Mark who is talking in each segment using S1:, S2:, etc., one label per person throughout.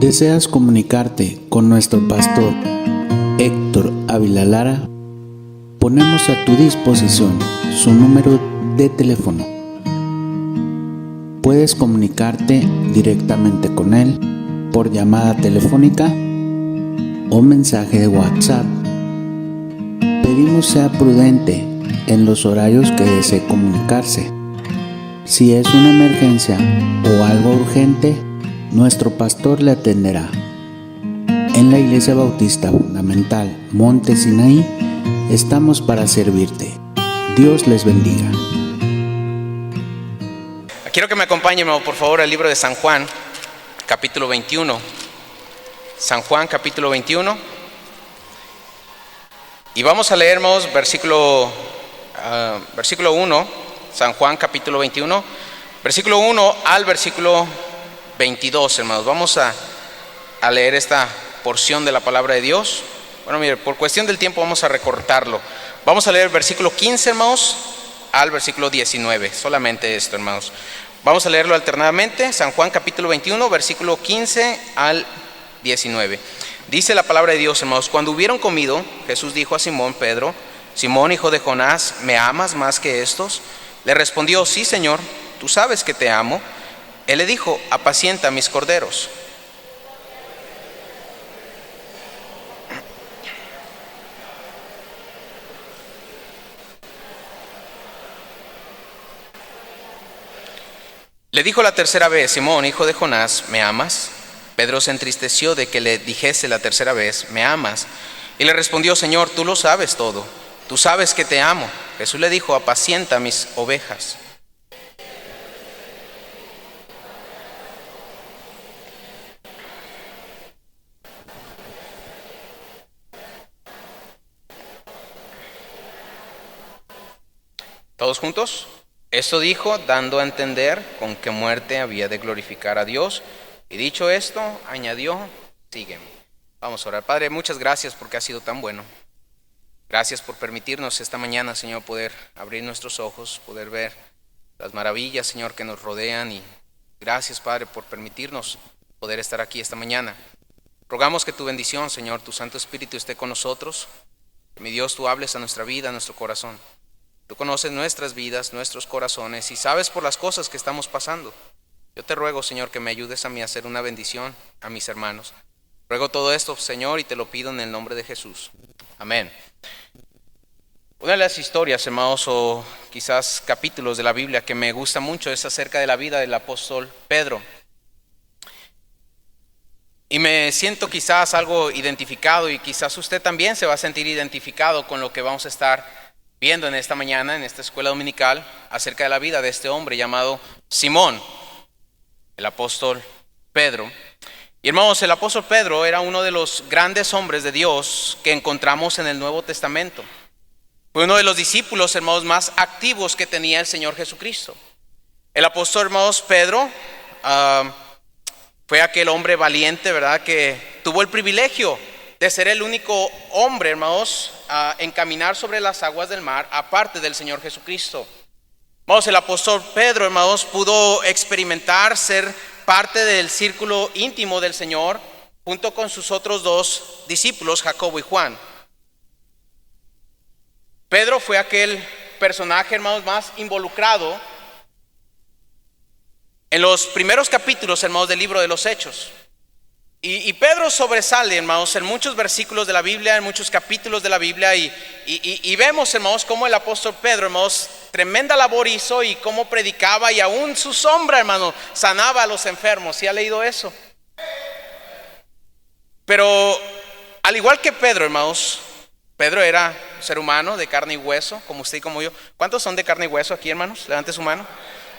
S1: ¿Deseas comunicarte con nuestro pastor Héctor Ávila Lara? Ponemos a tu disposición su número de teléfono. Puedes comunicarte directamente con él por llamada telefónica o mensaje de WhatsApp. Pedimos sea prudente en los horarios que desee comunicarse. Si es una emergencia o algo urgente, nuestro pastor le atenderá. En la Iglesia Bautista Fundamental Monte Sinaí estamos para servirte. Dios les bendiga.
S2: Quiero que me acompañen, por favor, al libro de San Juan, capítulo 21. San Juan, capítulo 21. Y vamos a leer, hermanos, versículo 1, San Juan, capítulo 21, versículo 1 al versículo 22, hermanos. Vamos a leer esta porción de la palabra de Dios. Bueno, mire, por cuestión del tiempo vamos a recortarlo. Vamos a leer el versículo 15, hermanos, al versículo 19. Solamente esto, hermanos. Vamos a leerlo alternadamente. San Juan, capítulo 21, versículo 15 al 19. Dice la palabra de Dios, hermanos: cuando hubieron comido, Jesús dijo a Simón Pedro: Simón, hijo de Jonás, ¿me amas más que estos? Le respondió: sí, Señor, tú sabes que te amo. Él le dijo: apacienta mis corderos. Le dijo la tercera vez: Simón, hijo de Jonás, ¿me amas? Pedro se entristeció de que le dijese la tercera vez: ¿me amas? Y le respondió: Señor, tú lo sabes todo, tú sabes que te amo. Jesús le dijo: apacienta mis ovejas. ¿Todos juntos? Esto dijo, dando a entender con qué muerte había de glorificar a Dios. Y dicho esto, añadió: sígueme. Vamos a orar. Padre, muchas gracias porque has sido tan bueno. Gracias por permitirnos esta mañana, Señor, poder abrir nuestros ojos, poder ver las maravillas, Señor, que nos rodean. Y gracias, Padre, por permitirnos poder estar aquí esta mañana. Rogamos que tu bendición, Señor, tu Santo Espíritu esté con nosotros. Que, mi Dios, tú hables a nuestra vida, a nuestro corazón. Tú conoces nuestras vidas, nuestros corazones, y sabes por las cosas que estamos pasando. Yo te ruego, Señor, que me ayudes a mí a hacer una bendición a mis hermanos. Ruego todo esto, Señor, y te lo pido en el nombre de Jesús. Amén. Una de las historias, hermanos, o quizás capítulos de la Biblia que me gusta mucho es acerca de la vida del apóstol Pedro. Y me siento quizás algo identificado, y quizás usted también se va a sentir identificado con lo que vamos a estar viendo en esta mañana, en esta escuela dominical, acerca de la vida de este hombre llamado Simón, el apóstol Pedro. Y hermanos, el apóstol Pedro era uno de los grandes hombres de Dios que encontramos en el Nuevo Testamento. Fue uno de los discípulos, hermanos, más activos que tenía el Señor Jesucristo. El apóstol, hermanos, Pedro fue aquel hombre valiente, ¿verdad?, que tuvo el privilegio de ser el único hombre, hermanos, en caminar sobre las aguas del mar, aparte del Señor Jesucristo. Hermanos, el apóstol Pedro, hermanos, pudo experimentar ser parte del círculo íntimo del Señor, junto con sus otros dos discípulos, Jacobo y Juan. Pedro fue aquel personaje, hermanos, más involucrado en los primeros capítulos, hermanos, del libro de los Hechos. Y Pedro sobresale, hermanos, en muchos versículos de la Biblia, en muchos capítulos de la Biblia, y vemos, hermanos, cómo el apóstol Pedro, hermanos, tremenda labor hizo, y cómo predicaba, y aún su sombra, hermano, sanaba a los enfermos. ¿Sí ha leído eso? Pero al igual que Pedro, hermanos, Pedro era un ser humano de carne y hueso, como usted y como yo. ¿Cuántos son de carne y hueso aquí, hermanos? Levante su mano.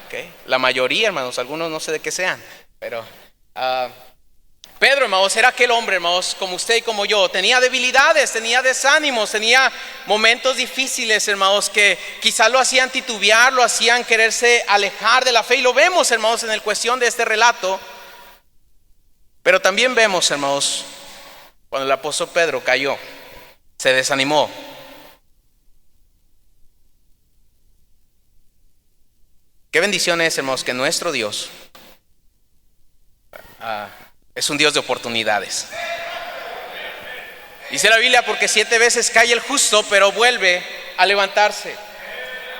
S2: Okay. La mayoría, hermanos, algunos no sé de qué sean, pero Pedro, hermanos, era aquel hombre, hermanos, como usted y como yo. Tenía debilidades, tenía desánimos, tenía momentos difíciles, hermanos, que quizás lo hacían titubear, lo hacían quererse alejar de la fe. Y lo vemos, hermanos, en el cuestión de este relato. Pero también vemos, hermanos, cuando el apóstol Pedro cayó, se desanimó. Qué bendición es, hermanos, que nuestro Dios es un Dios de oportunidades. Dice la Biblia, porque 7 veces cae el justo, pero vuelve a levantarse.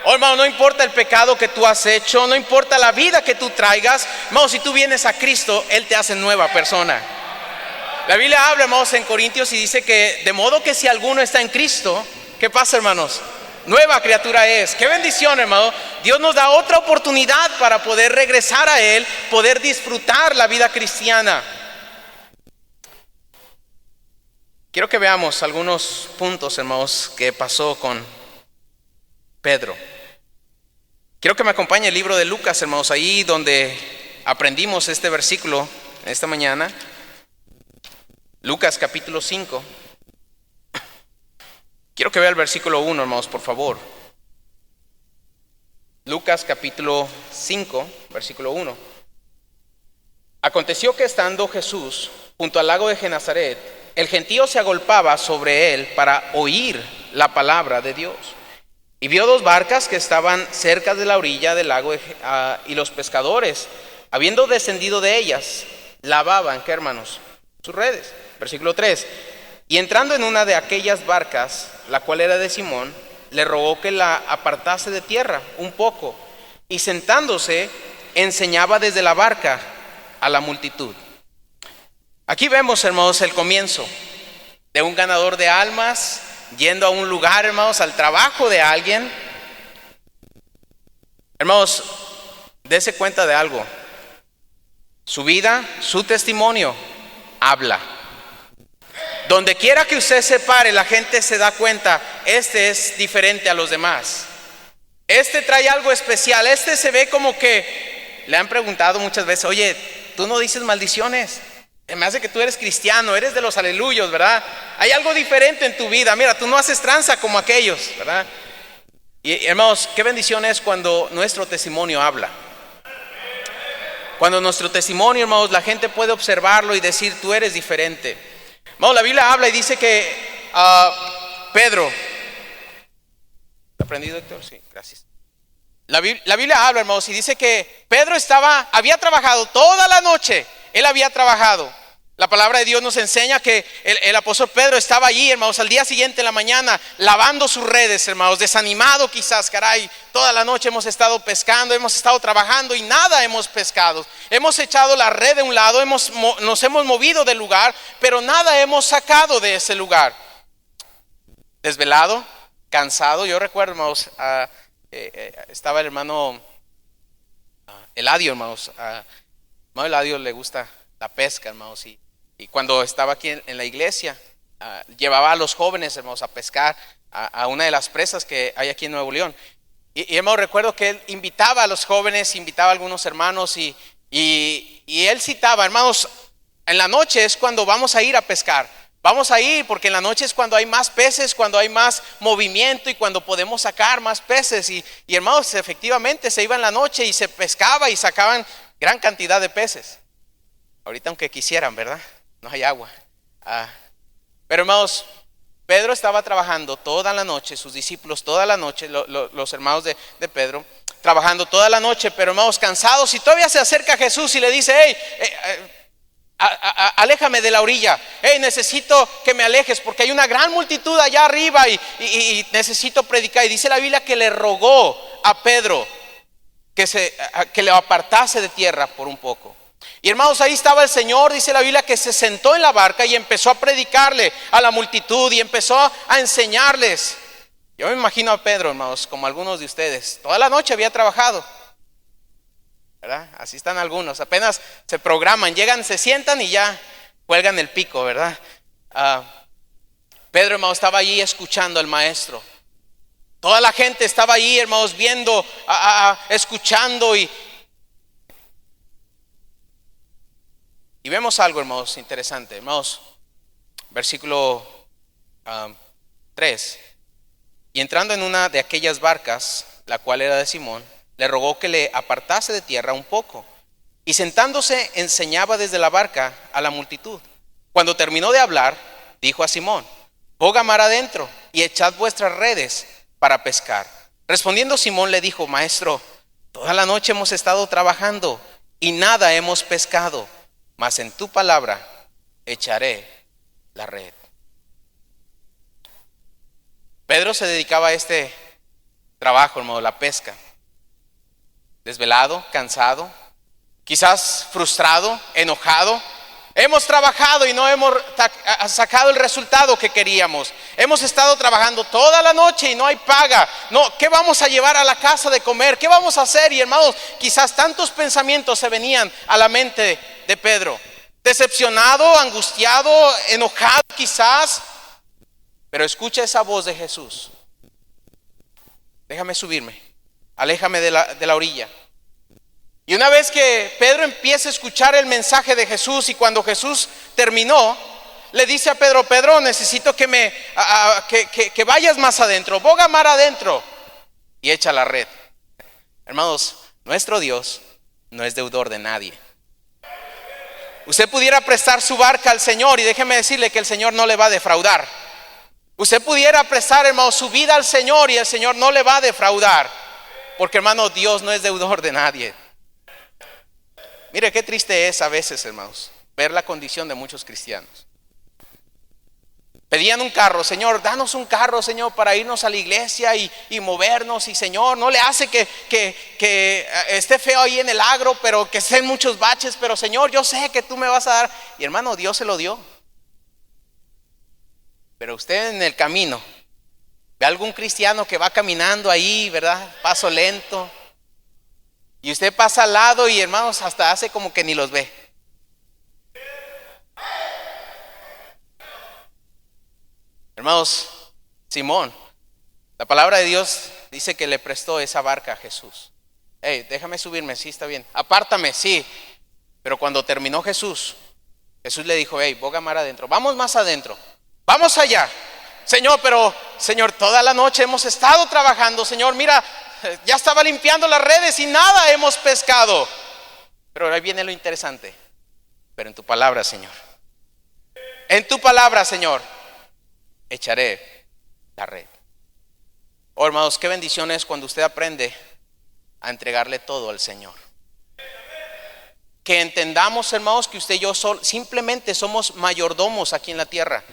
S2: Oh, hermano, no importa el pecado que tú has hecho, no importa la vida que tú traigas, hermano, si tú vienes a Cristo, Él te hace nueva persona. La Biblia habla, hermanos, en Corintios y dice que de modo que si alguno está en Cristo, ¿qué pasa, hermanos? Nueva criatura es. Qué bendición, hermano. Dios nos da otra oportunidad para poder regresar a Él, poder disfrutar la vida cristiana. Quiero que veamos algunos puntos, hermanos, que pasó con Pedro. Quiero que me acompañe el libro de Lucas, hermanos, ahí donde aprendimos este versículo esta mañana. Lucas capítulo 5. Quiero que vea el versículo 1, hermanos, por favor. Lucas capítulo 5, versículo 1. Aconteció que estando Jesús junto al lago de Genezaret, el gentío se agolpaba sobre él para oír la palabra de Dios. Y vio 2 barcas que estaban cerca de la orilla del lago y los pescadores, habiendo descendido de ellas, lavaban, ¿qué, hermanos? Sus redes. Versículo 3. Y entrando en una de aquellas barcas, la cual era de Simón, le rogó que la apartase de tierra un poco, y sentándose, enseñaba desde la barca a la multitud. Aquí vemos, hermanos, el comienzo de un ganador de almas yendo a un lugar, hermanos, al trabajo de alguien. Hermanos, dése cuenta de algo. Su vida, su testimonio, habla. Donde quiera que usted se pare, la gente se da cuenta, este es diferente a los demás. Este trae algo especial, este se ve como que, le han preguntado muchas veces, oye, tú no dices maldiciones. Me hace que tú eres cristiano, eres de los aleluyos, ¿verdad? Hay algo diferente en tu vida. Mira, tú no haces tranza como aquellos, ¿verdad? Y hermanos, qué bendición es cuando nuestro testimonio habla. Cuando nuestro testimonio, hermanos, la gente puede observarlo y decir, tú eres diferente. Hermanos, la Biblia habla y dice que Pedro, ¿está prendido, Héctor? Sí, gracias. La Biblia habla, hermanos, y dice que Pedro había trabajado toda la noche. Él había trabajado. La palabra de Dios nos enseña que el apóstol Pedro estaba allí, hermanos, al día siguiente en la mañana, lavando sus redes, hermanos, desanimado quizás, caray, toda la noche hemos estado pescando, hemos estado trabajando y nada hemos pescado. Hemos echado la red de un lado, nos hemos movido del lugar, pero nada hemos sacado de ese lugar. Desvelado, cansado. Yo recuerdo, hermanos, estaba el hermano Eladio, hermanos. Hermano Eladio le gusta la pesca, hermanos, y cuando estaba aquí en la iglesia, llevaba a los jóvenes, hermanos, a pescar a una de las presas que hay aquí en Nuevo León. Y hermano, recuerdo que él invitaba a los jóvenes, invitaba a algunos hermanos y él citaba, hermanos, en la noche es cuando vamos a ir a pescar. Vamos a ir porque en la noche es cuando hay más peces, cuando hay más movimiento y cuando podemos sacar más peces. Y hermanos, efectivamente se iba en la noche y se pescaba y sacaban gran cantidad de peces. Ahorita aunque quisieran, ¿verdad? No hay agua. Pero hermanos, Pedro estaba trabajando toda la noche, sus discípulos toda la noche, los hermanos de Pedro, trabajando toda la noche, pero hermanos cansados, y todavía se acerca a Jesús y le dice, hey, aléjame de la orilla, hey, necesito que me alejes porque hay una gran multitud allá arriba y necesito predicar. Y dice la Biblia que le rogó a Pedro que le apartase de tierra por un poco. Y hermanos, ahí estaba el Señor, dice la Biblia, que se sentó en la barca y empezó a predicarle a la multitud y empezó a enseñarles. Yo me imagino a Pedro, hermanos, como algunos de ustedes, toda la noche había trabajado, ¿verdad? Así están algunos, apenas se programan, llegan, se sientan y ya cuelgan el pico, ¿verdad? Pedro, hermanos, estaba allí escuchando al maestro. Toda la gente estaba ahí, hermanos, viendo, escuchando y vemos algo, hermanos, interesante. Hermanos, versículo 3. Y entrando en una de aquellas barcas, la cual era de Simón, le rogó que le apartase de tierra un poco. Y sentándose, enseñaba desde la barca a la multitud. Cuando terminó de hablar, dijo a Simón, boga mar adentro y echad vuestras redes para pescar. Respondiendo Simón le dijo, maestro, toda la noche hemos estado trabajando y nada hemos pescado, mas en tu palabra echaré la red. Pedro se dedicaba a este trabajo, hermano, la pesca. Desvelado, cansado, quizás frustrado, enojado. Hemos trabajado y no hemos sacado el resultado que queríamos. Hemos estado trabajando toda la noche y no hay paga. No, ¿qué vamos a llevar a la casa de comer? ¿Qué vamos a hacer? Y hermanos, quizás tantos pensamientos se venían a la mente de Pedro. Decepcionado, angustiado, enojado quizás. Pero escucha esa voz de Jesús. Déjame subirme. Aléjame de la orilla. Y una vez que Pedro empieza a escuchar el mensaje de Jesús, y cuando Jesús terminó, le dice a Pedro: Pedro, necesito que vayas más adentro, boga mar adentro, y echa la red. Hermanos, nuestro Dios no es deudor de nadie. Usted pudiera prestar su barca al Señor, y déjeme decirle que el Señor no le va a defraudar. Usted pudiera prestar, hermano, su vida al Señor, y el Señor no le va a defraudar, porque, hermano, Dios no es deudor de nadie. Mire qué triste es a veces, hermanos, ver la condición de muchos cristianos. Pedían un carro: Señor, danos un carro, Señor, para irnos a la iglesia y movernos. Y Señor, no le hace que esté feo ahí en el agro, pero que estén muchos baches. Pero Señor, yo sé que tú me vas a dar. Y hermano, Dios se lo dio. Pero usted en el camino ve a algún cristiano que va caminando ahí, ¿verdad? Paso lento. Y usted pasa al lado y, hermanos, hasta hace como que ni los ve. Hermanos, Simón, la palabra de Dios dice que le prestó esa barca a Jesús. Hey, déjame subirme, sí, está bien. Apártame, sí. Pero cuando terminó Jesús le dijo: hey, boga mar adentro, vamos más adentro, vamos allá. Señor, pero Señor, toda la noche hemos estado trabajando. Señor, mira, ya estaba limpiando las redes y nada hemos pescado. Pero ahí viene lo interesante. Pero en tu palabra, Señor, en tu palabra, Señor, echaré la red. Oh, hermanos, qué bendición es cuando usted aprende a entregarle todo al Señor. Que entendamos, hermanos, que usted y yo simplemente somos mayordomos aquí en la tierra.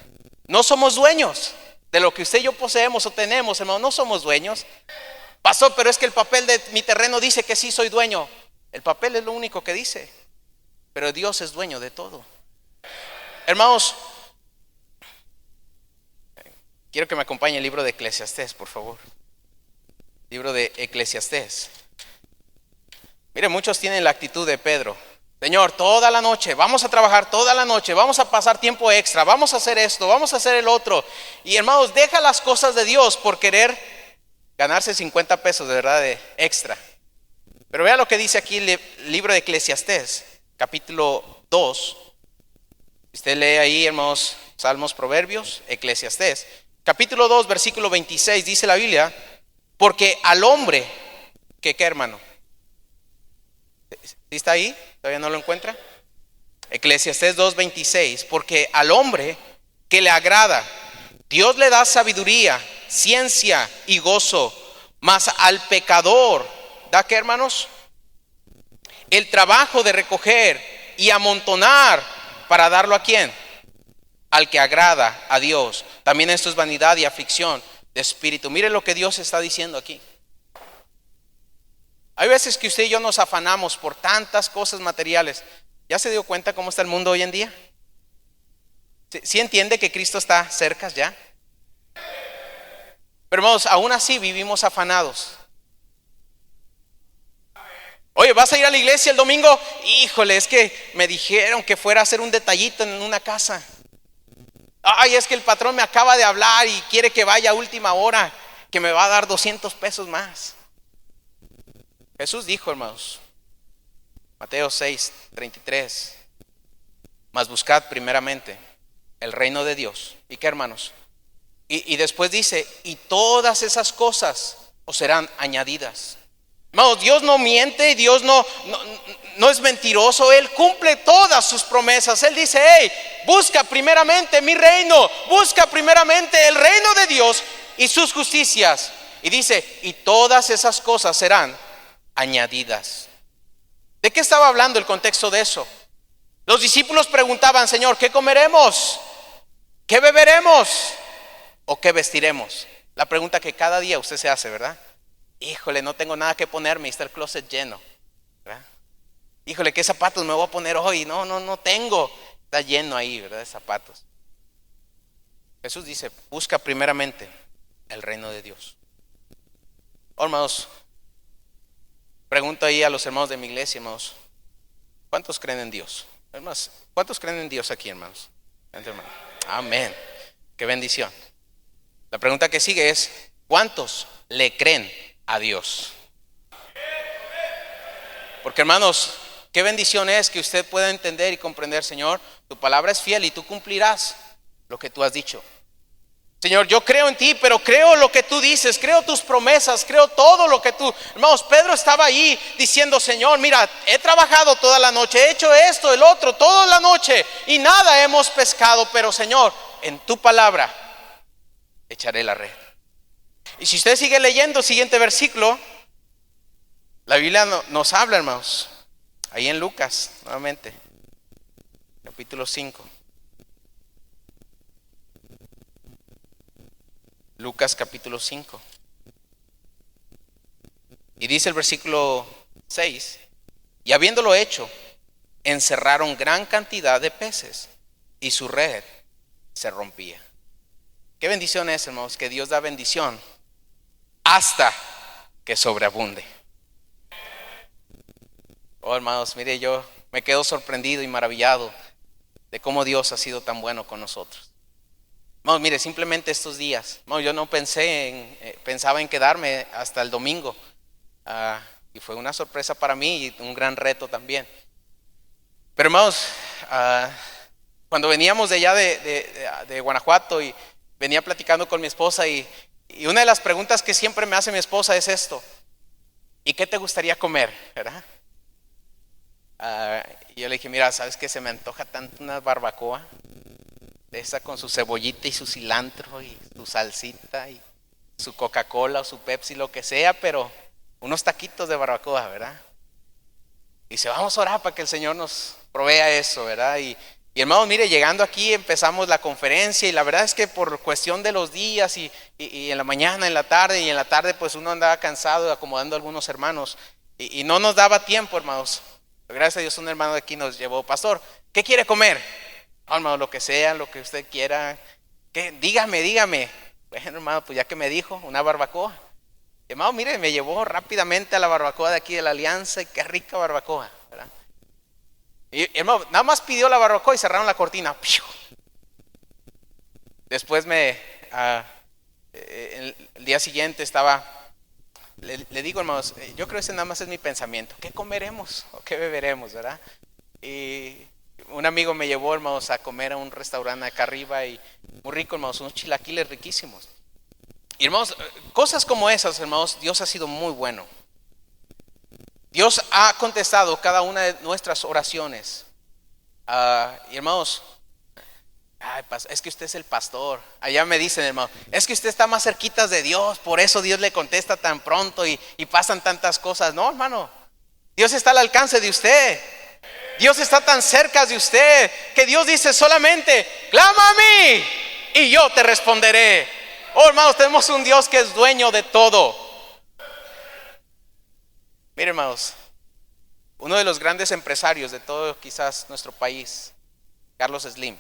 S2: No somos dueños de lo que usted y yo poseemos o tenemos, hermanos. No somos dueños. Pastor, pero es que el papel de mi terreno dice que sí soy dueño. El papel es lo único que dice, pero Dios es dueño de todo. Hermanos, quiero que me acompañe el libro de Eclesiastés, por favor. Libro de Eclesiastés. Mire, muchos tienen la actitud de Pedro: Señor, toda la noche, vamos a trabajar toda la noche, vamos a pasar tiempo extra, vamos a hacer esto, vamos a hacer el otro. Y hermanos, deja las cosas de Dios por querer ganarse 50 pesos de verdad de extra. Pero vea lo que dice aquí el libro de Eclesiastés, capítulo 2. Usted lee ahí, hermanos, Salmos, Proverbios, Eclesiastés. Capítulo 2, versículo 26, dice la Biblia: porque al hombre, ¿qué hermano? ¿Sí está ahí? ¿Todavía no lo encuentra? Eclesiastés 2:26. Porque al hombre que le agrada, Dios le da sabiduría, ciencia y gozo. Mas al pecador, ¿da qué, hermanos? El trabajo de recoger y amontonar, ¿para darlo a quién? Al que agrada a Dios. También esto es vanidad y aflicción de espíritu. Mire lo que Dios está diciendo aquí. Hay veces que usted y yo nos afanamos por tantas cosas materiales. ¿Ya se dio cuenta cómo está el mundo hoy en día? ¿Sí entiende que Cristo está cerca ya? Pero hermanos, aún así vivimos afanados. Oye, ¿vas a ir a la iglesia el domingo? Híjole, es que me dijeron que fuera a hacer un detallito en una casa. Ay, es que el patrón me acaba de hablar y quiere que vaya a última hora, que me va a dar 200 pesos más. Jesús dijo, hermanos, Mateo 6:33, mas buscad primeramente el reino de Dios. ¿Y qué, hermanos? Y después dice, y todas esas cosas os serán añadidas. Hermanos, Dios no miente, Dios no es mentiroso. Él cumple todas sus promesas. Él dice, hey, busca primeramente mi reino, busca primeramente el reino de Dios y sus justicias. Y dice, y todas esas cosas serán añadidas. ¿De qué estaba hablando el contexto de eso? Los discípulos preguntaban: Señor, ¿qué comeremos? ¿Qué beberemos? ¿O qué vestiremos? La pregunta que cada día usted se hace, ¿verdad? Híjole, no tengo nada que ponerme, está el closet lleno, ¿verdad? Híjole, ¿qué zapatos me voy a poner hoy? No tengo. Está lleno ahí, ¿verdad? De zapatos. Jesús dice: busca primeramente el reino de Dios. Hermanos, pregunto ahí a los hermanos de mi iglesia, hermanos: ¿cuántos creen en Dios? Hermanos, ¿cuántos creen en Dios aquí, hermanos? Amén. Qué bendición. La pregunta que sigue es: ¿cuántos le creen a Dios? Porque, hermanos, qué bendición es que usted pueda entender y comprender: Señor, tu palabra es fiel y tú cumplirás lo que tú has dicho. Señor, yo creo en ti, pero creo lo que tú dices, creo tus promesas, creo todo lo que tú... Hermanos, Pedro estaba ahí diciendo: Señor, mira, he trabajado toda la noche, he hecho esto, el otro, toda la noche y nada hemos pescado, pero Señor, en tu palabra echaré la red. Y si usted sigue leyendo el siguiente versículo, la Biblia nos habla, hermanos, ahí en Lucas, nuevamente, capítulo 5. Lucas capítulo 5. Y dice el versículo 6: y habiéndolo hecho, encerraron gran cantidad de peces y su red se rompía. Qué bendición es, hermanos, que Dios da bendición hasta que sobreabunde. Oh, hermanos, mire, yo me quedo sorprendido y maravillado de cómo Dios ha sido tan bueno con nosotros. Hermanos, mire, simplemente estos días, hermanos, yo no pensaba en quedarme hasta el domingo, y fue una sorpresa para mí y un gran reto también. Pero, hermanos, cuando veníamos de allá de Guanajuato y venía platicando con mi esposa, y una de las preguntas que siempre me hace mi esposa es esto: ¿y qué te gustaría comer? ¿Verdad? Y yo le dije: mira, ¿sabes qué? Se me antoja tanto una barbacoa, de esa con su cebollita y su cilantro y su salsita y su Coca-Cola o su Pepsi, lo que sea, pero unos taquitos de barbacoa, ¿verdad? Y dice: vamos a orar para que el Señor nos provea eso, ¿verdad? Y hermanos, mire, llegando aquí empezamos la conferencia, y la verdad es que por cuestión de los días y en la mañana, en la tarde, y en la tarde pues uno andaba cansado acomodando a algunos hermanos y no nos daba tiempo, hermanos. Pero gracias a Dios, un hermano de aquí nos llevó: pastor, ¿qué quiere comer? No, hermano, lo que sea, lo que usted quiera. ¿Qué? Dígame. Bueno, hermano, pues ya que me dijo, una barbacoa. Y, hermano, mire, me llevó rápidamente a la barbacoa de aquí de la Alianza, y qué rica barbacoa, ¿verdad? Y, hermano, nada más pidió la barbacoa y cerraron la cortina. Después el día siguiente le digo: hermanos, yo creo que ese nada más es mi pensamiento: ¿qué comeremos o qué beberemos, verdad? Y un amigo me llevó, hermanos, a comer a un restaurante acá arriba, y muy rico, hermanos, unos chilaquiles riquísimos. Y, hermanos, cosas como esas, hermanos, Dios ha sido muy bueno. Dios ha contestado cada una de nuestras oraciones. Y, hermanos, es que usted es el pastor. Allá me dicen, hermano, es que usted está más cerquita de Dios, por eso Dios le contesta tan pronto y pasan tantas cosas. No, hermano, Dios está al alcance de usted. Dios está tan cerca de usted que Dios dice solamente: clama a mí y yo te responderé. Oh, hermanos, tenemos un Dios que es dueño de todo. Miren, hermanos, uno de los grandes empresarios de todo quizás nuestro país, Carlos Slim,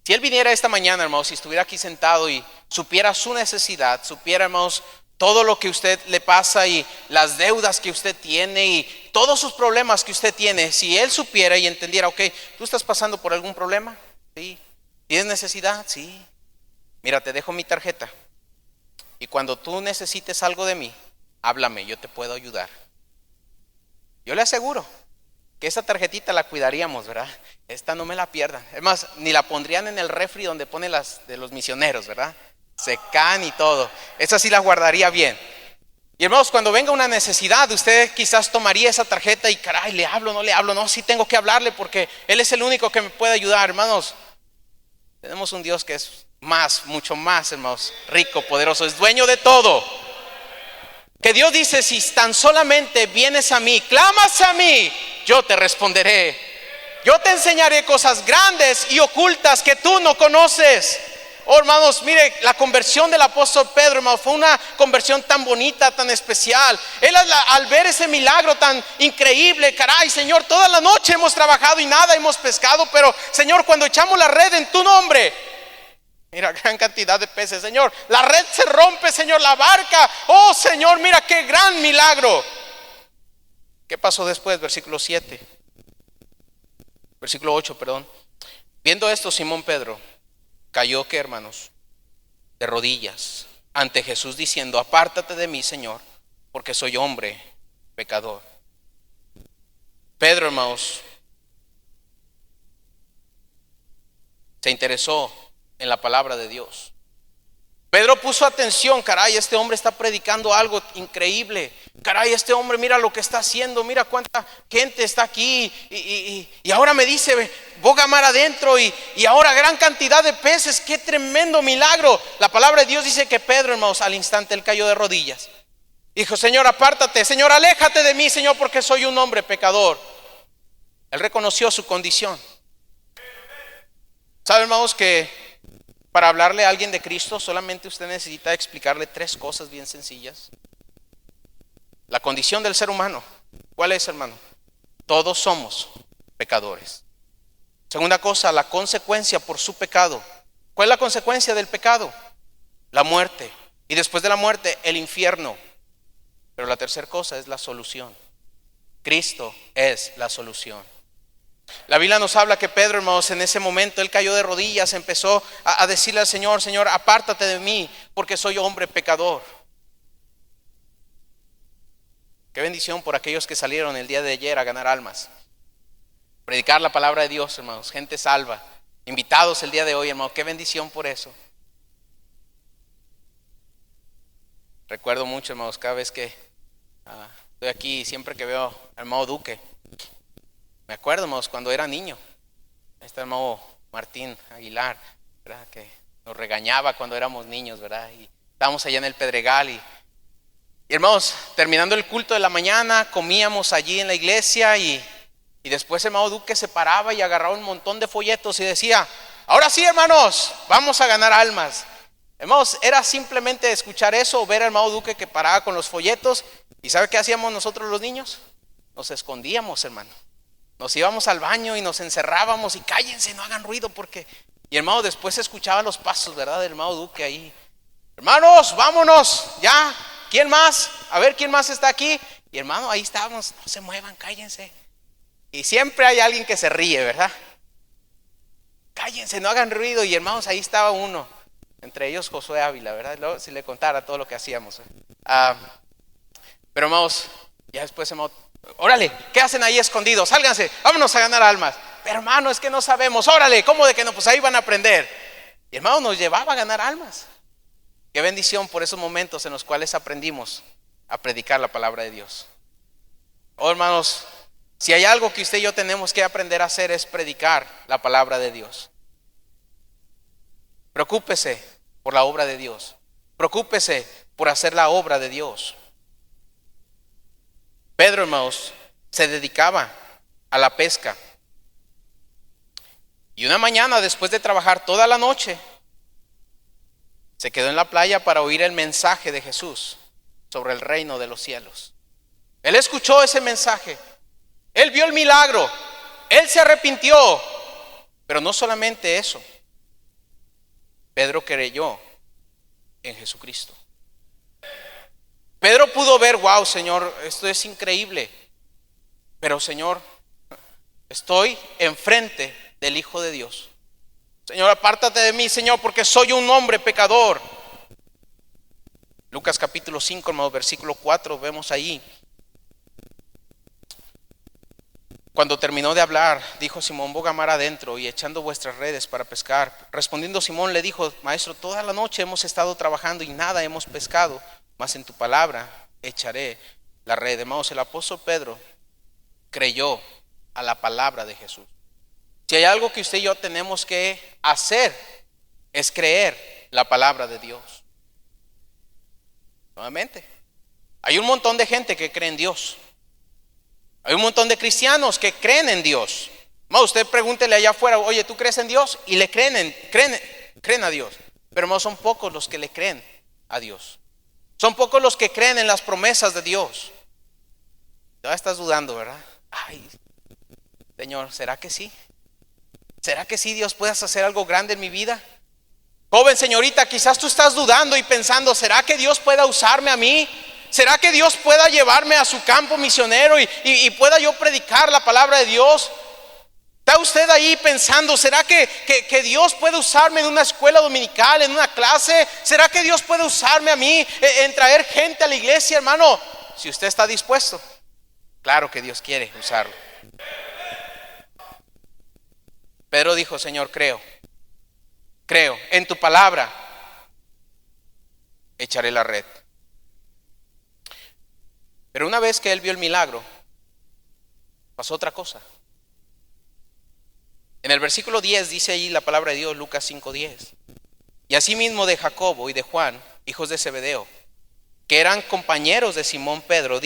S2: si él viniera esta mañana, hermanos, si estuviera aquí sentado y supiera su necesidad, supiera, hermanos, todo lo que usted le pasa y las deudas que usted tiene y todos sus problemas que usted tiene, si él supiera y entendiera: ok, ¿tú estás pasando por algún problema? Sí. ¿Tienes necesidad? Sí. Mira, te dejo mi tarjeta, y cuando tú necesites algo de mí, háblame, yo te puedo ayudar. Yo le aseguro que esa tarjetita la cuidaríamos, ¿verdad? Esta no me la pierdan. Es más, ni la pondrían en el refri donde ponen las de los misioneros, ¿verdad? Se caen y todo. Esa sí la guardaría bien. Y, hermanos, cuando venga una necesidad, usted quizás tomaría esa tarjeta y: caray, ¿le hablo, no le hablo? No, sí tengo que hablarle porque Él es el único que me puede ayudar. Hermanos, tenemos un Dios que es mucho más, hermanos, rico, poderoso, es dueño de todo. Que Dios dice: si tan solamente vienes a mí, clamas a mí, yo te responderé. yo te enseñaré cosas grandes y ocultas que tú no conoces. Oh, hermanos, mire, la conversión del apóstol Pedro, hermanos, fue una conversión tan bonita, tan especial. Él al ver ese milagro tan increíble, caray, Señor, toda la noche hemos trabajado y nada hemos pescado, pero Señor, cuando echamos la red en tu nombre, mira, gran cantidad de peces, Señor, la red se rompe, Señor, la barca, oh Señor, mira qué gran milagro. ¿Qué pasó después? Versículo 8, perdón. Viendo esto, Simón Pedro cayó, ¿qué, hermanos? De rodillas ante Jesús diciendo: apártate de mí, Señor, porque soy hombre pecador. Pedro, hermanos, se interesó en la palabra de Dios. Pedro puso atención, caray, este hombre está predicando algo increíble. Caray, este hombre, mira lo que está haciendo, mira cuánta gente está aquí. Y ahora me dice, boga mar adentro y ahora gran cantidad de peces, qué tremendo milagro. La palabra de Dios dice que Pedro, hermanos, al instante él cayó de rodillas. Dijo: Señor, apártate, Señor, aléjate de mí, Señor, porque soy un hombre pecador. Él reconoció su condición. ¿Saben, hermanos, que para hablarle a alguien de Cristo solamente usted necesita explicarle 3 cosas bien sencillas? La condición del ser humano, ¿cuál es, hermano? Todos somos pecadores. Segunda cosa, la consecuencia por su pecado. ¿Cuál es la consecuencia del pecado? La muerte. Y después de la muerte, el infierno. Pero la tercera cosa es la solución. Cristo es la solución. La Biblia nos habla que Pedro, hermanos, en ese momento él cayó de rodillas, empezó a decirle al Señor: Señor, apártate de mí, porque soy hombre pecador. Qué bendición por aquellos que salieron el día de ayer a ganar almas, predicar la palabra de Dios, hermanos, gente salva, invitados el día de hoy, hermanos, qué bendición por eso. Recuerdo mucho, hermanos, cada vez que estoy aquí, siempre que veo al hermano Duque, me acuerdo, hermanos, cuando era niño. Este hermano Martín Aguilar, ¿verdad?, que nos regañaba cuando éramos niños, ¿verdad? Y estábamos allá en el Pedregal y hermanos, terminando el culto de la mañana, comíamos allí en la iglesia y después el hermano Duque se paraba y agarraba un montón de folletos y decía: ahora sí, hermanos, vamos a ganar almas. Hermanos, era simplemente escuchar eso o ver al hermano Duque que paraba con los folletos. ¿Y sabe qué hacíamos nosotros los niños? Nos escondíamos, hermano. Nos íbamos al baño y nos encerrábamos y cállense, no hagan ruido porque... Y hermano, después escuchaban los pasos, ¿verdad?, del hermano Duque ahí. Hermanos, vámonos, ya. ¿Quién más? A ver, ¿quién más está aquí? Y hermano, ahí estábamos, no se muevan, cállense. Y siempre hay alguien que se ríe, ¿verdad? Cállense, no hagan ruido. Y hermanos, ahí estaba uno, entre ellos Josué Ávila, ¿verdad? Luego, si le contara todo lo que hacíamos. Pero hermanos, ya después hermano, órale, ¿qué hacen ahí escondidos? Sálganse, vámonos a ganar almas. Pero hermano, es que no sabemos. Órale, ¿cómo de que no? Pues ahí van a aprender. Y hermano, nos llevaba a ganar almas. Qué bendición por esos momentos en los cuales aprendimos a predicar la palabra de Dios. Oh, hermanos, si hay algo que usted y yo tenemos que aprender a hacer es predicar la palabra de Dios. Preocúpese por la obra de Dios. Preocúpese por hacer la obra de Dios. Pedro, hermanos, se dedicaba a la pesca. Y una mañana, después de trabajar toda la noche, se quedó en la playa para oír el mensaje de Jesús sobre el reino de los cielos. Él escuchó ese mensaje. Él vio el milagro. Él se arrepintió. Pero no solamente eso. Pedro creyó en Jesucristo. Pedro pudo ver: wow, Señor, esto es increíble. Pero Señor, estoy enfrente del Hijo de Dios. Señor, apártate de mí, Señor, porque soy un hombre pecador. Lucas capítulo 5, hermanos, versículo 4, vemos ahí. Cuando terminó de hablar, dijo Simón: boga mar adentro y echando vuestras redes para pescar. Respondiendo Simón le dijo: Maestro, toda la noche hemos estado trabajando y nada hemos pescado, mas en tu palabra echaré la red. Hermanos, el apóstol Pedro creyó a la palabra de Jesús. Si hay algo que usted y yo tenemos que hacer, es creer la palabra de Dios. Nuevamente, hay un montón de gente que cree en Dios. Hay un montón de cristianos que creen en Dios, Usted pregúntele allá afuera, oye, ¿tú crees en Dios? Y le creen a Dios. Pero hermano, son pocos los que le creen a Dios. Son pocos los que creen en las promesas de Dios. Ya estás dudando, ¿verdad? Ay, Señor, ¿será que sí? ¿Será que sí Dios puedas hacer algo grande en mi vida? Joven, señorita, quizás tú estás dudando y pensando, ¿será que Dios pueda usarme a mí? ¿Será que Dios pueda llevarme a su campo misionero y pueda yo predicar la palabra de Dios? ¿Está usted ahí pensando, será que Dios puede usarme en una escuela dominical, en una clase? ¿Será que Dios puede usarme a mí en traer gente a la iglesia, hermano? Si usted está dispuesto, claro que Dios quiere usarlo. Pedro dijo, Señor, creo en tu palabra, echaré la red. Pero una vez que él vio el milagro, pasó otra cosa. En el versículo 10 dice ahí la palabra de Dios, Lucas 5:10. Y asimismo de Jacobo y de Juan, hijos de Zebedeo, que eran compañeros de Simón Pedro,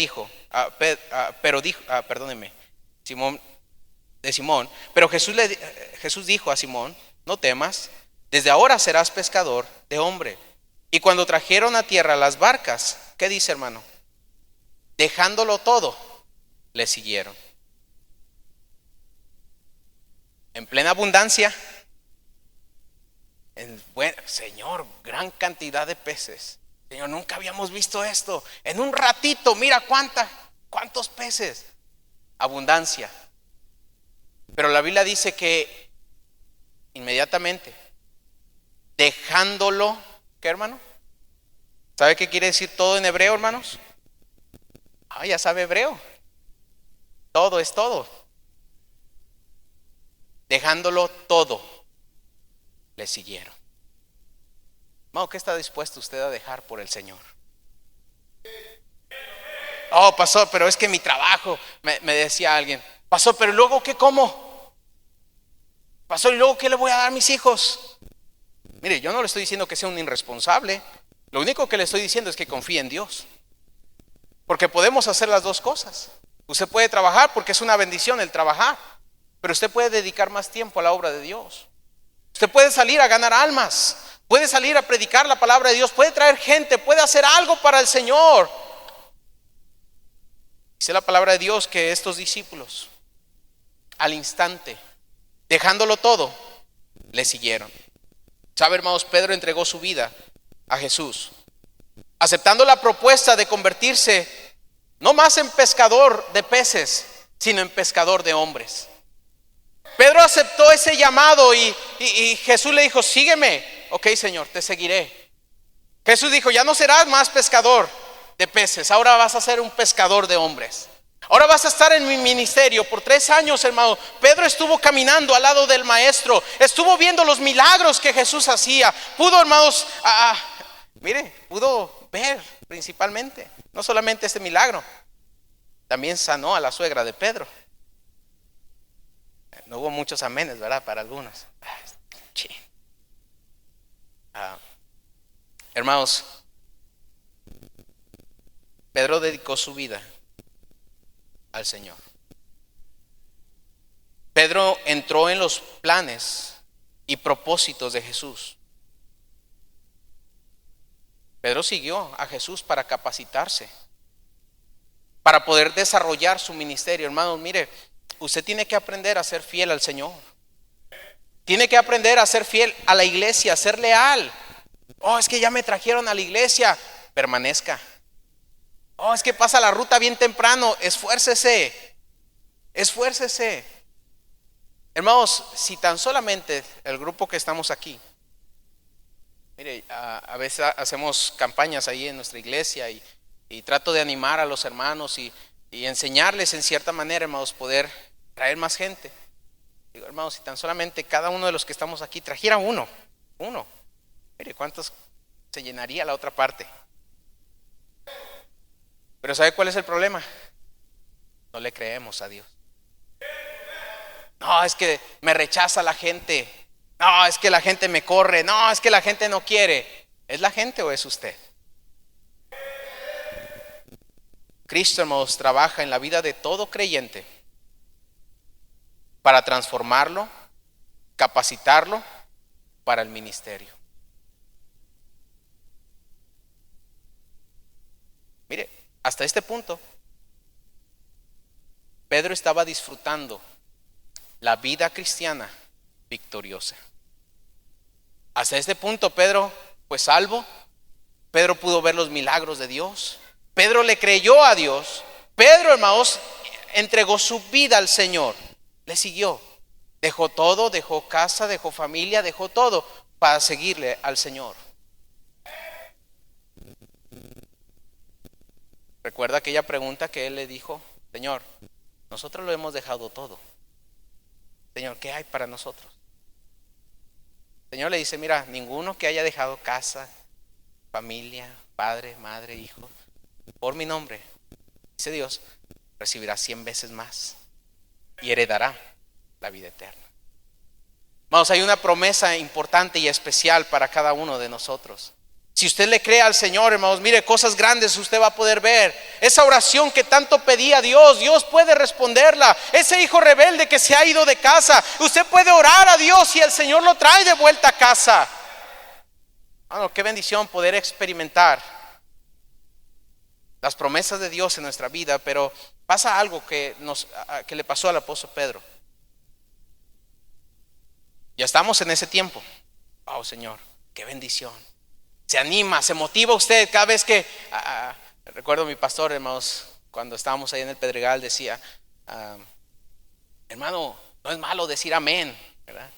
S2: Simón. Pero Jesús dijo a Simón, no temas, desde ahora serás pescador de hombre. Y cuando trajeron a tierra las barcas, ¿qué dice, hermano? Dejándolo todo, le siguieron. En plena abundancia, Señor, gran cantidad de peces. Señor, nunca habíamos visto esto. En un ratito, mira cuántos peces. Abundancia. Pero la Biblia dice que inmediatamente, dejándolo, ¿qué, hermano? ¿Sabe qué quiere decir todo en hebreo, hermanos? Ya sabe hebreo. Todo es todo. Dejándolo todo, le siguieron. Hermano, ¿qué está dispuesto usted a dejar por el Señor? Pastor, pero es que mi trabajo, me decía alguien, pastor, pero luego ¿qué como? Pastor, ¿y luego qué le voy a dar a mis hijos? Mire, yo no le estoy diciendo que sea un irresponsable. Lo único que le estoy diciendo es que confíe en Dios. Porque podemos hacer las dos cosas. Usted puede trabajar porque es una bendición el trabajar. Pero usted puede dedicar más tiempo a la obra de Dios. Usted puede salir a ganar almas. Puede salir a predicar la palabra de Dios. Puede traer gente. Puede hacer algo para el Señor. Dice la palabra de Dios que estos discípulos, al instante, dejándolo todo, le siguieron. ¿Sabe, hermanos? Pedro entregó su vida a Jesús, aceptando la propuesta de convertirse no más en pescador de peces, sino en pescador de hombres. Pedro aceptó ese llamado y Jesús le dijo, sígueme. Ok, Señor, te seguiré. Jesús dijo, ya no serás más pescador de peces, ahora vas a ser un pescador de hombres. Ahora vas a estar en mi ministerio. Por 3 años, hermano, Pedro estuvo caminando al lado del maestro, estuvo viendo los milagros que Jesús hacía. Pudo, hermanos, pudo ver principalmente, no solamente este milagro, también sanó a la suegra de Pedro. No hubo muchos amenes, ¿verdad? Para algunos. Hermanos, Pedro dedicó su vida al Señor. Pedro entró en los planes y propósitos de Jesús. Pedro siguió a Jesús para capacitarse, para poder desarrollar su ministerio. Hermanos, mire, usted tiene que aprender a ser fiel al Señor. Tiene que aprender a ser fiel a la iglesia, a ser leal. Es que ya me trajeron a la iglesia. Permanezca. Es que pasa la ruta bien temprano. Esfuércese. Hermanos, si tan solamente el grupo que estamos aquí, mire, a veces hacemos campañas ahí en nuestra iglesia y trato de animar a los hermanos y enseñarles en cierta manera, hermanos, poder traer más gente. Digo, hermanos, si tan solamente cada uno de los que estamos aquí trajera uno, mire cuántos se llenaría la otra parte. Pero ¿sabe cuál es el problema? No le creemos a Dios. No, es que me rechaza la gente. No, es que la gente me corre. No, es que la gente no quiere. ¿Es la gente o es usted? Cristo, hermanos, trabaja en la vida de todo creyente para transformarlo, capacitarlo para el ministerio. Mire, hasta este punto, Pedro estaba disfrutando la vida cristiana victoriosa. Hasta este punto Pedro fue salvo. Pedro pudo ver los milagros de Dios. Pedro le creyó a Dios. Pedro, hermanos, entregó su vida al Señor. Le siguió. Dejó todo, dejó casa, dejó familia, dejó todo para seguirle al Señor. Recuerda aquella pregunta que él le dijo: Señor, nosotros lo hemos dejado todo. Señor, ¿qué hay para nosotros? El Señor le dice: mira, ninguno que haya dejado casa, familia, padre, madre, hijo, por mi nombre, dice Dios, recibirá 100 veces más y heredará la vida eterna. Vamos, hay una promesa importante y especial para cada uno de nosotros. Si usted le cree al Señor, hermanos, mire, cosas grandes usted va a poder ver. Esa oración que tanto pedía Dios, Dios puede responderla. Ese hijo rebelde que se ha ido de casa, usted puede orar a Dios y el Señor lo trae de vuelta a casa. Bueno, qué bendición poder experimentar las promesas de Dios en nuestra vida. Pero pasa algo que le pasó al apóstol Pedro. Ya estamos en ese tiempo. Wow, Señor, qué bendición. Se anima, se motiva usted cada vez que recuerdo a mi pastor, hermanos, cuando estábamos ahí en el Pedregal, decía: hermano, no es malo decir amén, ¿verdad?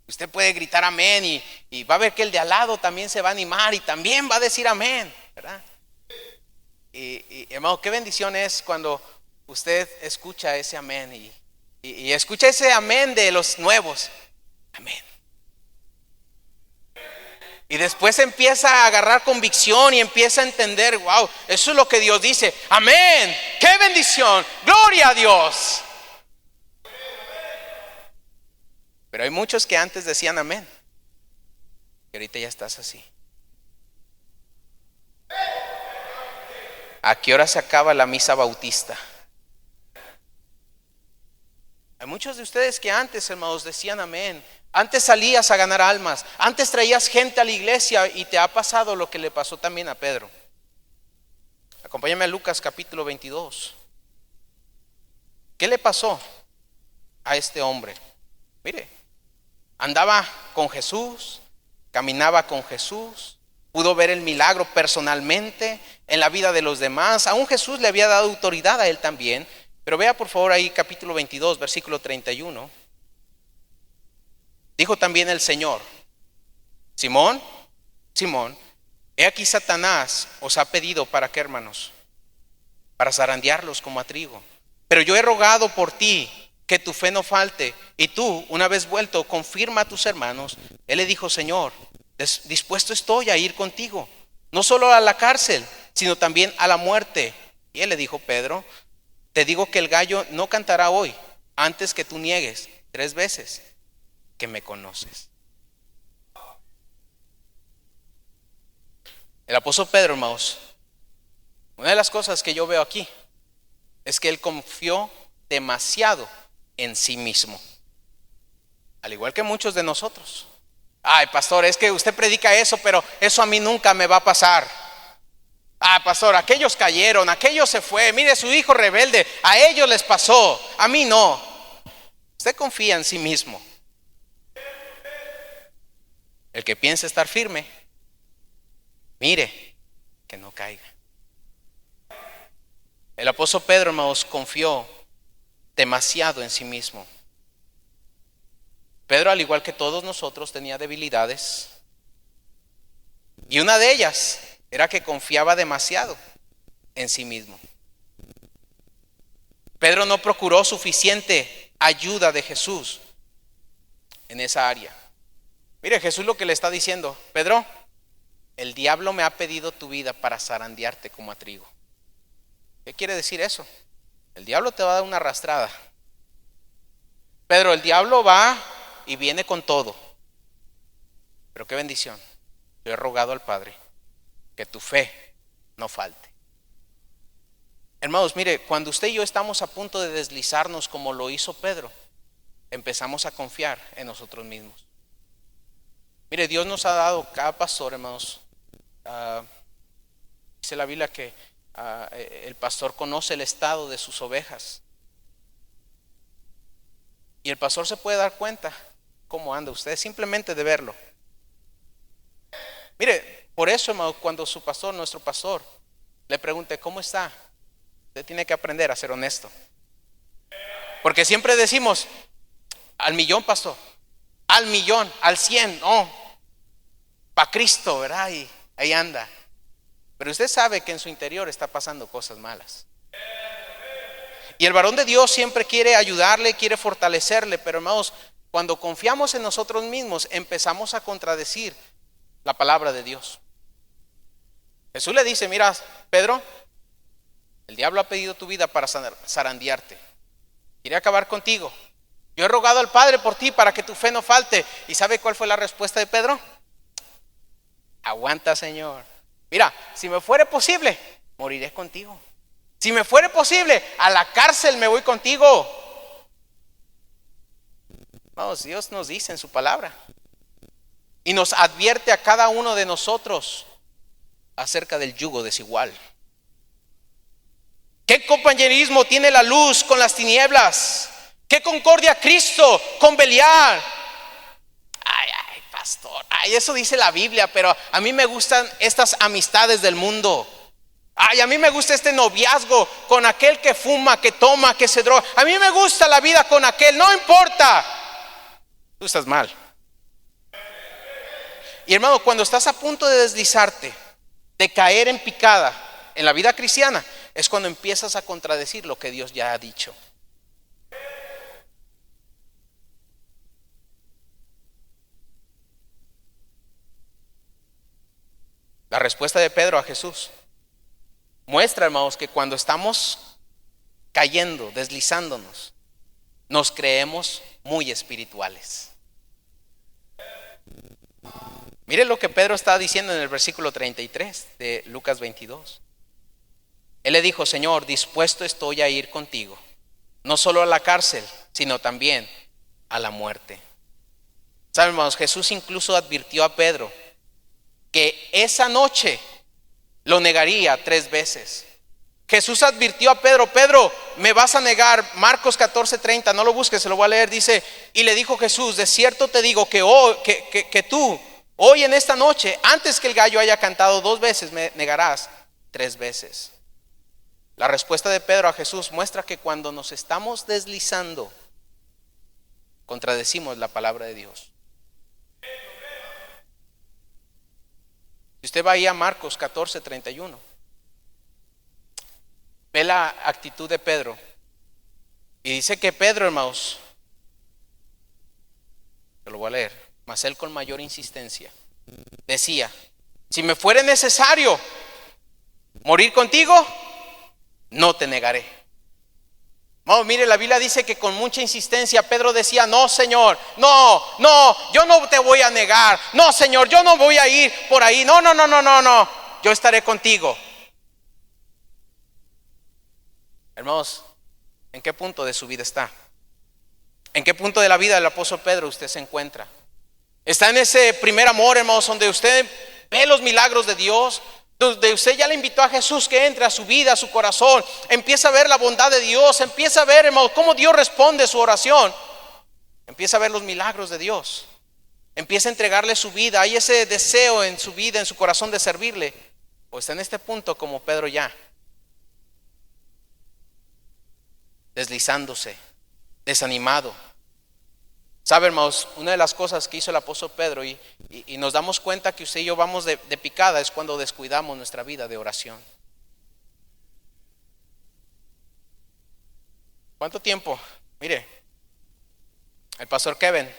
S2: Usted puede gritar amén y va a ver que el de al lado también se va a animar y también va a decir amén, ¿verdad? Y hermano, qué bendición es cuando usted escucha ese amén y escucha ese amén de los nuevos. Amén. Y después empieza a agarrar convicción y empieza a entender: wow, eso es lo que Dios dice. Amén, qué bendición, gloria a Dios. Pero hay muchos que antes decían amén y ahorita ya estás así. ¿A qué hora se acaba la misa bautista? Hay muchos de ustedes que antes, hermanos, decían amén. Antes salías a ganar almas. Antes traías gente a la iglesia y te ha pasado lo que le pasó también a Pedro. Acompáñame a Lucas capítulo 22. ¿Qué le pasó a este hombre? Mire, andaba con Jesús, caminaba con Jesús, pudo ver el milagro personalmente en la vida de los demás. Aún Jesús le había dado autoridad a él también. Pero vea por favor ahí capítulo 22, versículo 31. Dijo también el Señor: Simón, Simón, he aquí Satanás os ha pedido ¿para qué, hermanos? Para zarandearlos como a trigo. Pero yo he rogado por ti que tu fe no falte, y tú, una vez vuelto, confirma a tus hermanos. Él le dijo: Señor, dispuesto estoy a ir contigo, no solo a la cárcel, sino también a la muerte. Y él le dijo: Pedro, te digo que el gallo no cantará hoy antes que tú niegues 3 veces que me conoces. El apóstol Pedro, hermanos, una de las cosas que yo veo aquí es que él confió demasiado en sí mismo, al igual que muchos de nosotros. Ay, pastor, es que usted predica eso, pero eso a mí nunca me va a pasar. Pastor, aquellos cayeron, aquellos se fue, mire, su hijo rebelde, a ellos les pasó, a mí no. Usted confía en sí mismo. El que piensa estar firme, mire que no caiga. El apóstol Pedro, hermanos, confió demasiado en sí mismo. Pedro, al igual que todos nosotros, tenía debilidades. Y una de ellas era que confiaba demasiado en sí mismo. Pedro no procuró suficiente ayuda de Jesús en esa área. Mire, Jesús lo que le está diciendo: Pedro, el diablo me ha pedido tu vida para zarandearte como a trigo. ¿Qué quiere decir eso? El diablo te va a dar una arrastrada. Pedro, el diablo va y viene con todo. Pero qué bendición. Yo he rogado al Padre que tu fe no falte. Hermanos, mire, cuando usted y yo estamos a punto de deslizarnos como lo hizo Pedro, empezamos a confiar en nosotros mismos. Mire, Dios nos ha dado cada pastor, hermanos. Dice la Biblia que el pastor conoce el estado de sus ovejas. Y el pastor se puede dar cuenta cómo anda usted, simplemente de verlo. Mire, por eso, hermano, cuando su pastor, nuestro pastor, le pregunte cómo está, usted tiene que aprender a ser honesto. Porque siempre decimos, al millón, pastor, al millón, al 100, no, para Cristo, ¿verdad? Y ahí anda. Pero usted sabe que en su interior está pasando cosas malas. Y el varón de Dios siempre quiere ayudarle, quiere fortalecerle, pero hermanos, cuando confiamos en nosotros mismos, empezamos a contradecir la palabra de Dios. Jesús le dice, mira, Pedro, el diablo ha pedido tu vida para zarandearte. Quiere acabar contigo. Yo he rogado al Padre por ti para que tu fe no falte. ¿Y sabe cuál fue la respuesta de Pedro? Aguanta, Señor. Mira, si me fuere posible, moriré contigo. Si me fuere posible, a la cárcel me voy contigo. Vamos, Dios nos dice en su palabra y nos advierte a cada uno de nosotros acerca del yugo desigual. ¿Qué compañerismo tiene la luz con las tinieblas? ¿Qué concordia Cristo con Belial? Ay, pastor, eso dice la Biblia, pero a mí me gustan estas amistades del mundo. Ay, a mí me gusta este noviazgo con aquel que fuma, que toma, que se droga. A mí me gusta la vida con aquel, no importa. Tú estás mal. Y hermano, cuando estás a punto de deslizarte, de caer en picada en la vida cristiana, es cuando empiezas a contradecir lo que Dios ya ha dicho. La respuesta de Pedro a Jesús muestra, hermanos, que cuando estamos cayendo, deslizándonos, nos creemos muy espirituales. Mire lo que Pedro está diciendo en el versículo 33 de Lucas 22. Él le dijo, Señor, dispuesto estoy a ir contigo, no solo a la cárcel, sino también a la muerte. ¿Saben, hermanos? Jesús incluso advirtió a Pedro que esa noche lo negaría 3 veces. Jesús advirtió a Pedro, Pedro, me vas a negar. Marcos 14:30, no lo busques, se lo voy a leer. Dice, y le dijo Jesús, de cierto te digo que tú, hoy en esta noche, antes que el gallo haya cantado 2 veces, me negarás 3 veces. La respuesta de Pedro a Jesús muestra que cuando nos estamos deslizando, contradecimos la palabra de Dios. Si usted va ahí a Marcos 14:31, ve la actitud de Pedro. Y dice que Pedro, hermanos, te lo voy a leer, mas él con mayor insistencia decía, si me fuere necesario morir contigo, no te negaré. No, mire, la Biblia dice que con mucha insistencia Pedro decía, no, Señor, no, yo no te voy a negar. No, Señor, yo no voy a ir por ahí. No, yo estaré contigo. Hermanos, ¿en qué punto de su vida está? ¿En qué punto de la vida del apóstol Pedro usted se encuentra? ¿Está en ese primer amor, hermanos, donde usted ve los milagros de Dios? Donde usted ya le invitó a Jesús que entre a su vida, a su corazón, empieza a ver la bondad de Dios, empieza a ver, hermanos, cómo Dios responde a su oración, empieza a ver los milagros de Dios, empieza a entregarle su vida, hay ese deseo en su vida, en su corazón de servirle. O está en este punto como Pedro ya, deslizándose, desanimado. Sabe, hermanos, una de las cosas que hizo el apóstol Pedro y nos damos cuenta que usted y yo vamos de picada es cuando descuidamos nuestra vida de oración. ¿Cuánto tiempo? Mire, el pastor Kevin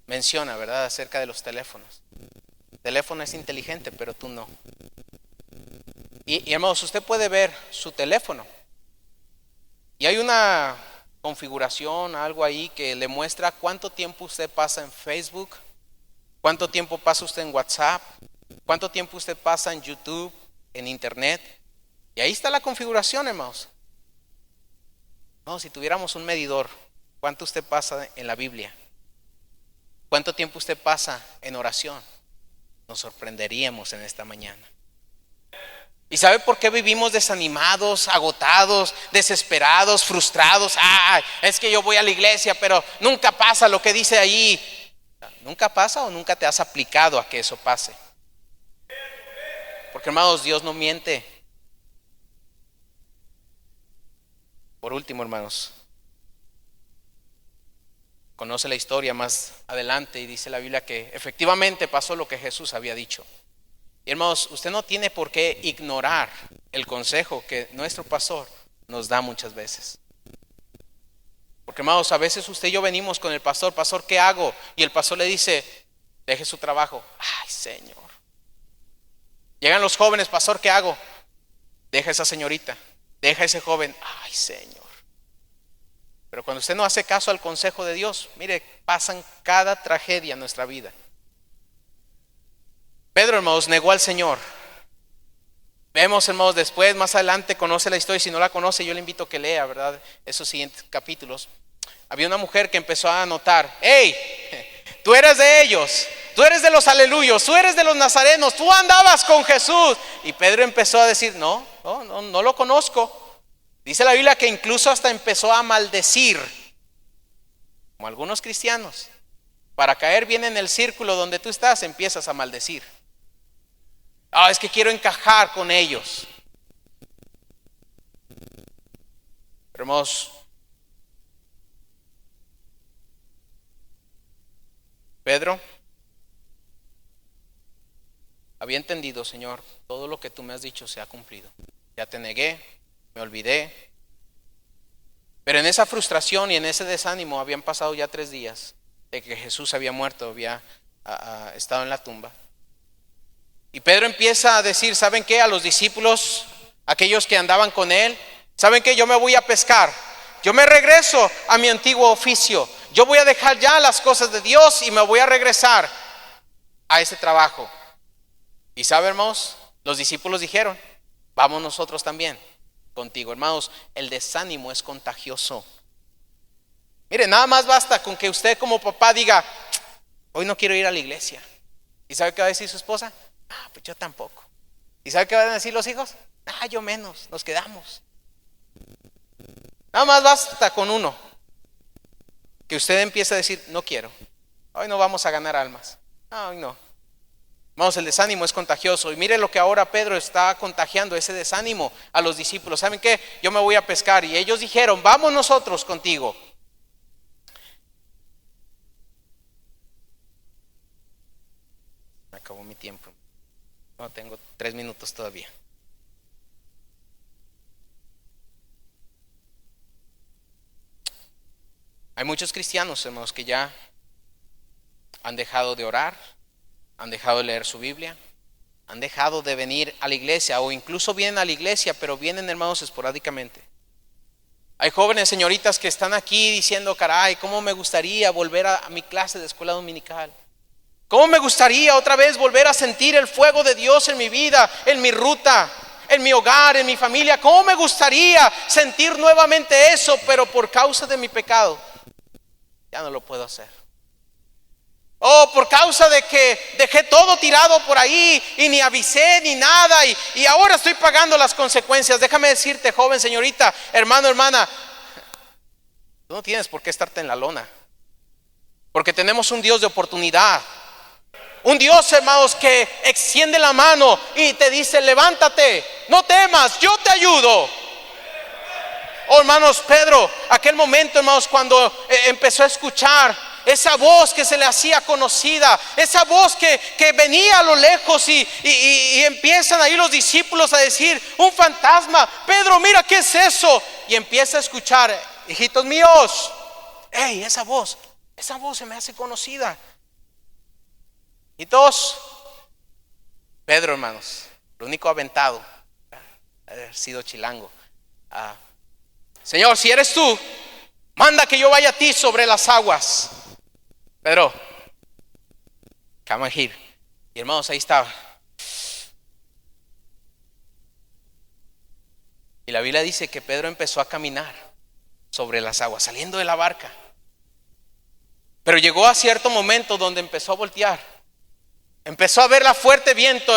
S2: menciona, ¿verdad?, acerca de los teléfonos. El teléfono es inteligente, pero tú no. Y hermanos, usted puede ver su teléfono y hay una configuración, algo ahí que le muestra cuánto tiempo usted pasa en Facebook, cuánto tiempo pasa usted en WhatsApp, cuánto tiempo usted pasa en YouTube, en Internet. Y ahí está la configuración, hermanos. No, si tuviéramos un medidor ¿Cuánto usted pasa en la Biblia? ¿Cuánto tiempo usted pasa en oración? Nos sorprenderíamos en esta mañana. ¿Y sabe por qué vivimos desanimados, agotados, desesperados, frustrados? Es que yo voy a la iglesia, pero nunca pasa lo que dice ahí. ¿Nunca pasa o nunca te has aplicado a que eso pase? Porque, hermanos, Dios no miente. Por último, hermanos, conoce la historia más adelante y dice la Biblia que efectivamente pasó lo que Jesús había dicho. Y, hermanos, usted no tiene por qué ignorar el consejo que nuestro pastor nos da muchas veces. Porque, hermanos, a veces usted y yo venimos con el pastor, pastor, ¿qué hago? Y el pastor le dice, deje su trabajo. Ay, Señor. Llegan los jóvenes, pastor, ¿qué hago? Deja a esa señorita, deja a ese joven. Ay, Señor. Pero cuando usted no hace caso al consejo de Dios, mire, pasan cada tragedia en nuestra vida. Pedro, hermanos, negó al Señor. Vemos, hermanos, después, más adelante, conoce la historia. Si no la conoce, yo le invito a que lea, ¿verdad? Esos siguientes capítulos. Había una mujer que empezó a notar, hey, tú eres de ellos, tú eres de los aleluyos, tú eres de los nazarenos, tú andabas con Jesús. Y Pedro empezó a decir, no lo conozco. Dice la Biblia que incluso hasta empezó a maldecir, como algunos cristianos. Para caer bien en el círculo donde tú estás, empiezas a maldecir. Es que quiero encajar con ellos. Pero, hermanos, Pedro había entendido, Señor, todo lo que tú me has dicho se ha cumplido. Ya te negué, me olvidé. Pero en esa frustración y en ese desánimo habían pasado ya 3 días de que Jesús había muerto, había estado en la tumba. Y Pedro empieza a decir, ¿saben qué? A los discípulos, aquellos que andaban con él, ¿saben qué? Yo me voy a pescar. Yo me regreso a mi antiguo oficio. Yo voy a dejar ya las cosas de Dios y me voy a regresar a ese trabajo. Y ¿saben, hermanos? Los discípulos dijeron, vamos nosotros también contigo. Hermanos, el desánimo es contagioso. Mire, nada más basta con que usted como papá diga, hoy no quiero ir a la iglesia. ¿Y sabe qué va a decir su esposa? Pues yo tampoco. ¿Y sabe qué van a decir los hijos? Yo menos, nos quedamos. Nada más basta con uno, que usted empiece a decir, no quiero, hoy no vamos a ganar almas. Hoy no. Vamos, el desánimo es contagioso. Y mire lo que ahora Pedro está contagiando, ese desánimo a los discípulos. ¿Saben qué? Yo me voy a pescar. Y ellos dijeron, vamos nosotros contigo. Me acabó mi tiempo. No, tengo 3 minutos todavía. Hay muchos cristianos, hermanos, que ya han dejado de orar, han dejado de leer su Biblia, han dejado de venir a la iglesia, o incluso vienen a la iglesia, pero vienen, hermanos, esporádicamente. Hay jóvenes, señoritas, que están aquí diciendo, caray, cómo me gustaría volver a mi clase de escuela dominical. ¿Cómo me gustaría otra vez volver a sentir el fuego de Dios en mi vida, en mi ruta, en mi hogar, en mi familia? ¿Cómo me gustaría sentir nuevamente eso? Pero por causa de mi pecado, ya no lo puedo hacer. Por causa de que dejé todo tirado por ahí y ni avisé ni nada y ahora estoy pagando las consecuencias. Déjame decirte, joven, señorita, hermano, hermana, tú no tienes por qué estarte en la lona, porque tenemos un Dios de oportunidad. Un Dios, hermanos, que extiende la mano y te dice, levántate, no temas, yo te ayudo. Hermanos, Pedro, aquel momento, hermanos, cuando empezó a escuchar esa voz que se le hacía conocida, esa voz que venía a lo lejos y empiezan ahí los discípulos a decir, un fantasma. Pedro, mira, ¿qué es eso? Y empieza a escuchar, hijitos míos, esa voz se me hace conocida. Y todos, Pedro, hermanos, el único aventado, haber sido chilango. Señor, si eres tú, manda que yo vaya a ti sobre las aguas. Pedro, come here. Y hermanos, ahí estaba. Y la Biblia dice que Pedro empezó a caminar sobre las aguas, saliendo de la barca. Pero llegó a cierto momento donde empezó a voltear. Empezó a ver la fuerte viento,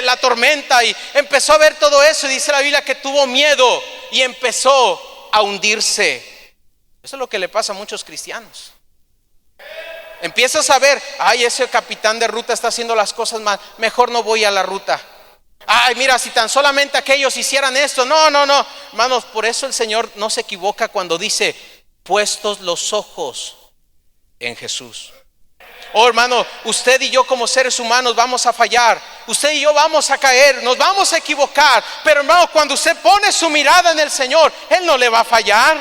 S2: la tormenta, y empezó a ver todo eso. Y dice la Biblia que tuvo miedo y empezó a hundirse. Eso es lo que le pasa a muchos cristianos. Empiezas a ver, ay, ese capitán de ruta está haciendo las cosas mal, mejor no voy a la ruta. Ay, mira, si tan solamente aquellos hicieran esto. No, hermanos, por eso el Señor no se equivoca cuando dice, puestos los ojos en Jesús. Oh, hermano, usted y yo como seres humanos vamos a fallar. Usted y yo vamos a caer, nos vamos a equivocar. Pero hermano, cuando usted pone su mirada en el Señor, Él no le va a fallar.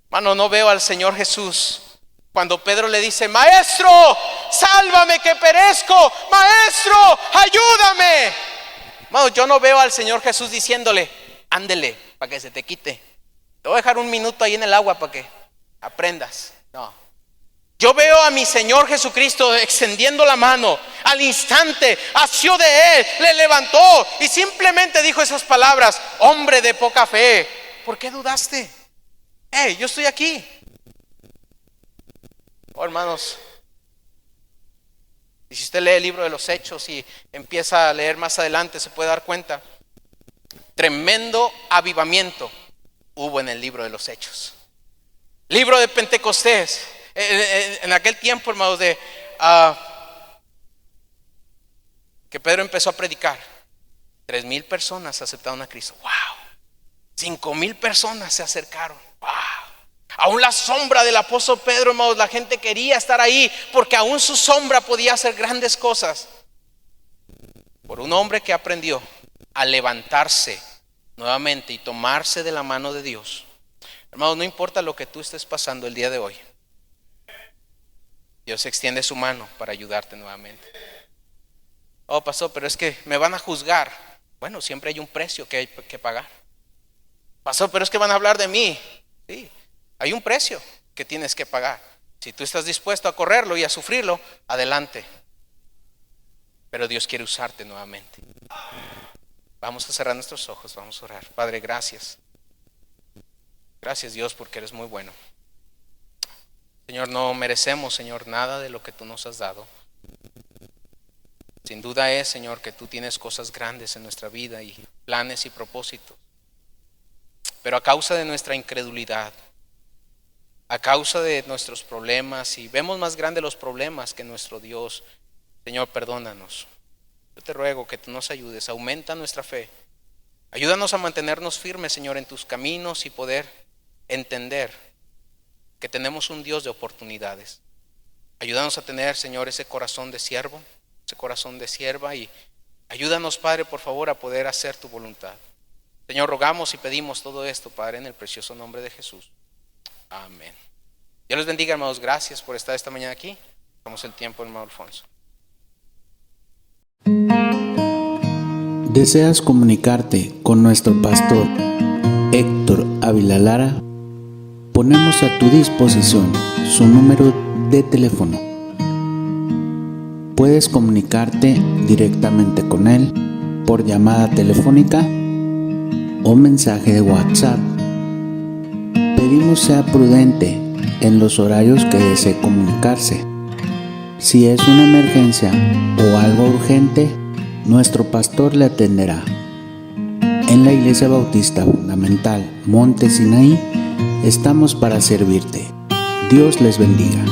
S2: Hermano, no veo al Señor Jesús cuando Pedro le dice, maestro, sálvame que perezco, maestro, ayúdame. Hermano, yo no veo al Señor Jesús diciéndole, ándele para que se te quite. Te voy a dejar un minuto ahí en el agua para que aprendas. No. Yo veo a mi Señor Jesucristo extendiendo la mano. Al instante asió de él, le levantó y simplemente dijo esas palabras, hombre de poca fe, ¿por qué dudaste? Yo estoy aquí. Oh, hermanos, y si usted lee el libro de los Hechos y empieza a leer más adelante, se puede dar cuenta, tremendo avivamiento hubo en el libro de los Hechos. Libro de Pentecostés. En aquel tiempo, hermanos, que Pedro empezó a predicar, 3,000 personas aceptaron a Cristo. ¡Wow! 5,000 personas se acercaron. ¡Wow! Aún la sombra del apóstol Pedro, hermanos, la gente quería estar ahí porque aún su sombra podía hacer grandes cosas. Por un hombre que aprendió a levantarse nuevamente y tomarse de la mano de Dios. Hermanos, no importa lo que tú estés pasando el día de hoy, Dios extiende su mano para ayudarte nuevamente. Oh, pastor, pero es que me van a juzgar. Bueno, siempre hay un precio que hay que pagar. Pastor, pero es que van a hablar de mí. Sí, hay un precio que tienes que pagar. Si tú estás dispuesto a correrlo y a sufrirlo, adelante. Pero Dios quiere usarte nuevamente. Vamos a cerrar nuestros ojos, vamos a orar. Padre, gracias. Gracias, Dios, porque eres muy bueno. Señor, no merecemos, Señor, nada de lo que tú nos has dado. Sin duda es, Señor, que tú tienes cosas grandes en nuestra vida y planes y propósitos. Pero a causa de nuestra incredulidad, a causa de nuestros problemas, y vemos más grandes los problemas que nuestro Dios, Señor, perdónanos. Yo te ruego que tú nos ayudes, aumenta nuestra fe. Ayúdanos a mantenernos firmes, Señor, en tus caminos y poder entender que tenemos un Dios de oportunidades. Ayúdanos a tener, Señor, ese corazón de siervo, ese corazón de sierva, y ayúdanos, Padre, por favor, a poder hacer tu voluntad. Señor, rogamos y pedimos todo esto, Padre, en el precioso nombre de Jesús. Amén. Dios les bendiga, hermanos. Gracias por estar esta mañana aquí. Damos el tiempo, hermano Alfonso.
S1: ¿Deseas comunicarte con nuestro pastor Héctor Ávila Lara? Ponemos a tu disposición su número de teléfono. Puedes comunicarte directamente con él por llamada telefónica o mensaje de WhatsApp. Pedimos sea prudente en los horarios que desee comunicarse. Si es una emergencia o algo urgente, nuestro pastor le atenderá. En la Iglesia Bautista Fundamental Monte Sinaí estamos para servirte. Dios les bendiga.